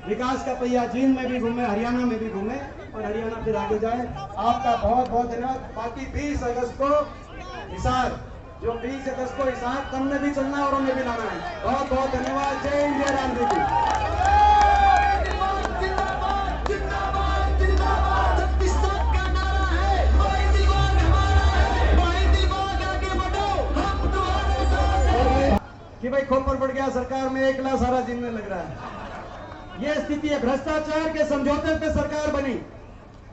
विकास का पहिया जींद में भी घूमे, हरियाणा में भी घूमे और हरियाणा फिर आगे जाए। आपका बहुत बहुत धन्यवाद। बाकी 20 अगस्त को हिसार, जो 20 अगस्त को हिसार कम में भी चलना है और उन्हें भी लाना है। बहुत बहुत धन्यवाद। जय हिंद, जय राम जी। कि भाई खोपड़ पड़ गया सरकार में, एक लाख सारा जीने लग रहा है। ये स्थिति है। भ्रष्टाचार के समझौते पे सरकार बनी,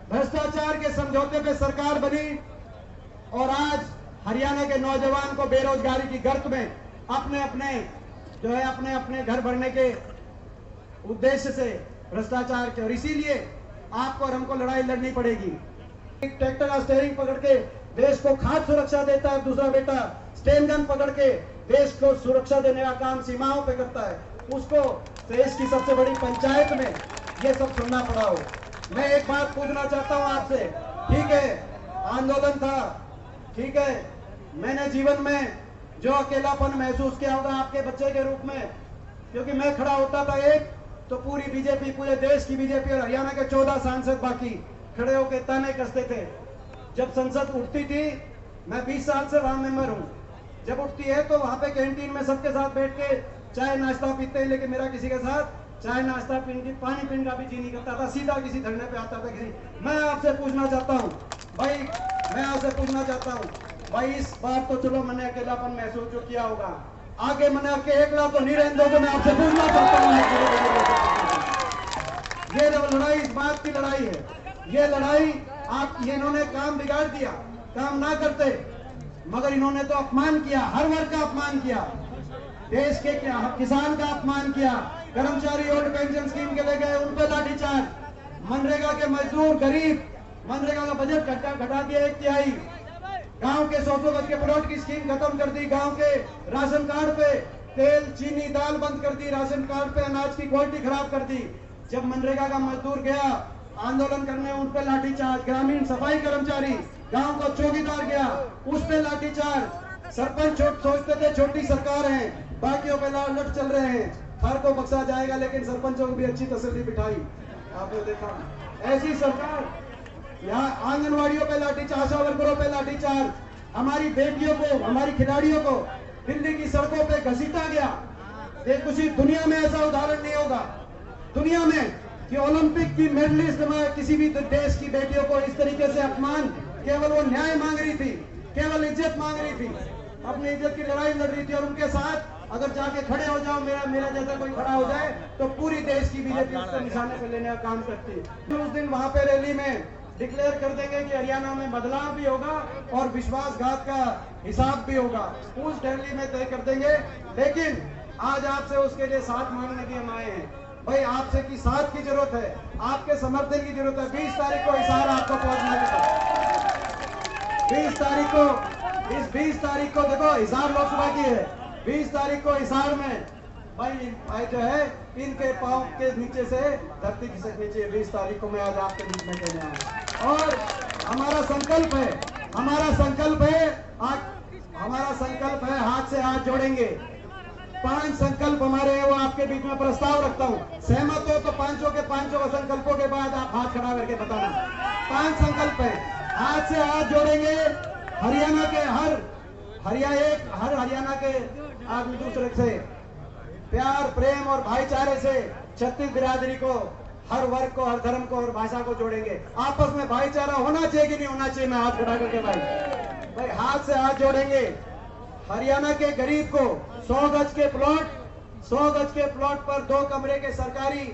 भ्रष्टाचार के समझौते पे सरकार बनी और आज हरियाणा के नौजवान को बेरोजगारी की गर्त में अपने अपने घर भरने के उद्देश्य से भ्रष्टाचार के, और इसीलिए आपको और हमको लड़ाई लड़नी पड़ेगी। एक ट्रैक्टर का स्टीयरिंग पकड़ के देश को खाद्य सुरक्षा देता है, दूसरा बेटा स्टेन गन पकड़ के देश को सुरक्षा देने का काम सीमाओं पे करता है, उसको देश की सबसे बड़ी पंचायत में ये सब सुनना पड़ा हो। मैं एक बात पूछना चाहता हूं आपसे। ठीक है, आंदोलन था, ठीक है, मैंने जीवन में जो अकेलापन महसूस किया होगा आपके बच्चे के रूप में, क्योंकि मैं खड़ा होता था एक तो पूरी बीजेपी, पूरे देश की बीजेपी और हरियाणा के 14 सांसद बाकी खड़े होकर ताने कसते थे। जब संसद उठती थी, मैं 20 साल से वहां मेंबर हूं, जब उठती है तो वहां पे कैंटीन में सबके साथ बैठ के चाय नाश्ता पीते हैं, लेकिन मेरा किसी के साथ चाय नाश्ता पीने, पानी पीने का भी जी नहीं करता था, सीधा किसी धरने पे आता था किसी। मैं आपसे पूछना चाहता हूँ भाई, मैं आपसे पूछना चाहता हूँ भाई, इस बार तो चलो मैंने अकेलापन महसूस जो किया होगा, आगे मैंने आपके अकेला तो नहीं रहने दो। मैं आपसे पूछना चाहता हूँ, ये लड़ाई इस बात की लड़ाई है, ये लड़ाई आप, ये इन्होंने काम बिगाड़ दिया, काम ना करते, मगर इन्होंने तो अपमान किया, हर वर्ग का अपमान किया, देश के क्या किसान का अपमान किया, कर्मचारी ओल्ड पेंशन स्कीम के ले गए, उन पे लाठीचार्ज, मनरेगा के मजदूर गरीब, मनरेगा का बजट घटा दिया 1/3, गांव के 100 गज के प्लॉट की स्कीम खत्म कर दी, गांव के राशन कार्ड पे तेल चीनी दाल बंद कर दी, राशन कार्ड पे अनाज की क्वालिटी खराब कर दी। जब मनरेगा का मजदूर गया आंदोलन करने, उन पे लाठीचार्ज, ग्रामीण सफाई कर्मचारी, गांव का चौकीदार गया, उस पे लाठीचार्ज, सरपंच सोचते थे छोटी सरकार है, बाकियों पे लट चल रहे हैं, हर को बख्शा जाएगा, लेकिन सरपंचों को भी अच्छी तसल्ली बिठाई। आपने देखा ऐसी सरकार, यहाँ आंगनवाड़ियों पे लाठीचार्ज, आशा वर्करों पे लाठीचार्ज, हमारी बेटियों को, हमारी खिलाड़ियों को दिल्ली की सड़कों पे घसीटा गया। किसी दुनिया में ऐसा उदाहरण नहीं होगा दुनिया में कि ओलंपिक की मेडलिस्ट में किसी भी देश की बेटियों को इस तरीके से अपमान, केवल वो न्याय मांग रही थी, केवल इज्जत मांग रही थी, अपनी इज्जत की लड़ाई लड़ रही थी, और उनके साथ अगर जाके खड़े हो जाओ, मेरा जैसा कोई खड़ा हो जाए तो पूरी देश की बीजेपी उसको निशाने पर लेने का काम करती है। उस दिन वहां पे रैली में डिक्लेयर कर देंगे कि हरियाणा में बदलाव भी होगा और विश्वासघात का हिसाब भी होगा, उस रैली में तय कर देंगे। लेकिन आज आपसे उसके लिए साथ मांगने के हम आए हैं। भाई आपसे की साथ की जरूरत है, आपके समर्थन की जरूरत है। 20 तारीख को हिसार आपको पहुंचना है। 20 तारीख को, इस 20 तारीख को देखो हिसार लोकसभा की है, 20 तारीख को हिसार में भाई जो है इनके पांव के नीचे से धरती खिसकनी चाहिए। 20 तारीख को मैं आज आपके बीच में कहने आया, और हमारा संकल्प है, हमारा संकल्प है हाथ से हाथ जोड़ेंगे। 5 संकल्प हमारे हैं, वो आपके बीच में प्रस्ताव रखता हूं। सहमत हो तो 5 के 5 संकल्पों के बाद आप हाथ खड़ा करके बताना। 5 संकल्प है, हाथ से हाथ जोड़ेंगे। हरियाणा के हर हरियाणा के आदमी दूसरे से प्यार प्रेम और भाईचारे से छत्तीस बिरादरी को, हर वर्ग को, हर धर्म को और भाषा को जोड़ेंगे। आपस में भाईचारा होना चाहिए कि नहीं होना चाहिए? मैं हाथ खड़ा करके भाई हाथ से हाथ जोड़ेंगे। हरियाणा के गरीब को 100 गज के प्लॉट पर 2 कमरे के सरकारी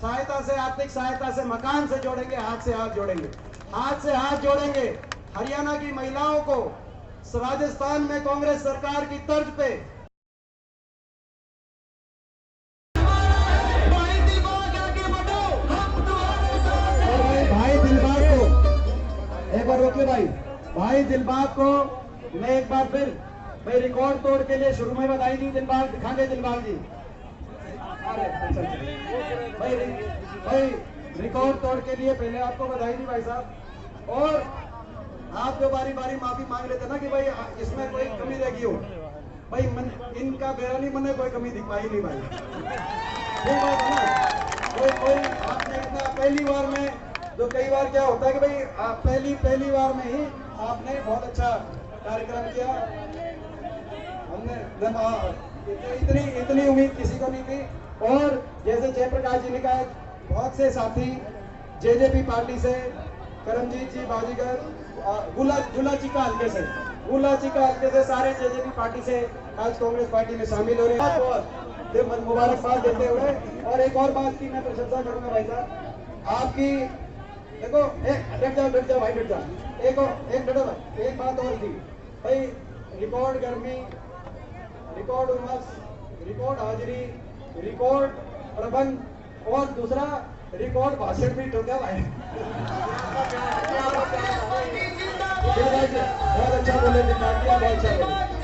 सहायता से, आर्थिक सहायता से, मकान से जोड़ेंगे। हाथ से हाथ जोड़ेंगे, हाथ से हाथ जोड़ेंगे। हरियाणा की महिलाओं को राजस्थान में कांग्रेस सरकार की तर्ज पे भाई दिलबाग को एक बार रोकिए भाई दिलबाग को मैं एक बार फिर भाई रिकॉर्ड तोड़ के लिए शुरू में बधाई दी। दिलबाग दिखांगे, दिलबाग जी भाई रिकॉर्ड तोड़ के लिए पहले आपको बधाई दी भाई साहब। और आप जो बारी बारी माफी मांग रहे थे ना कि भाई इसमें कोई कमी रह गई हो, भाई इनका बेरा नहीं, मैंने कोई कमी दिखाई नहीं भाई, ये बात है ना। कोई आपने इतना पहली बार में, तो कई बार क्या होता है कि भाई आप पहली बार में ही आपने बहुत अच्छा कार्यक्रम किया। हमने इतनी उम्मीद किसी को नहीं थी। और जैसे जयप्रकाश जी ने कहा, बहुत से साथी जेजेपी पार्टी से, करमजीत जी बाजीगर, गुलाची का हल्के से सारे जेजेपी पार्टी से आज कांग्रेस पार्टी में शामिल हो रहे हैं। बहुत मुबारकबाद देते हुए, और एक और बात की मैं प्रशंसा करूंगा भाई साहब आपकी। देखो डट जाओ भाई, डट जाओ। एक बात और थी भाई, रिकॉर्ड गर्मी, रिकॉर्ड उमस, रिकॉर्ड हाजिरी, रिकॉर्ड प्रबंध, और दूसरा रिकॉर्ड भाषण भी ठोका भाई। बहुत अच्छा बोले, बहुत अच्छा बोले।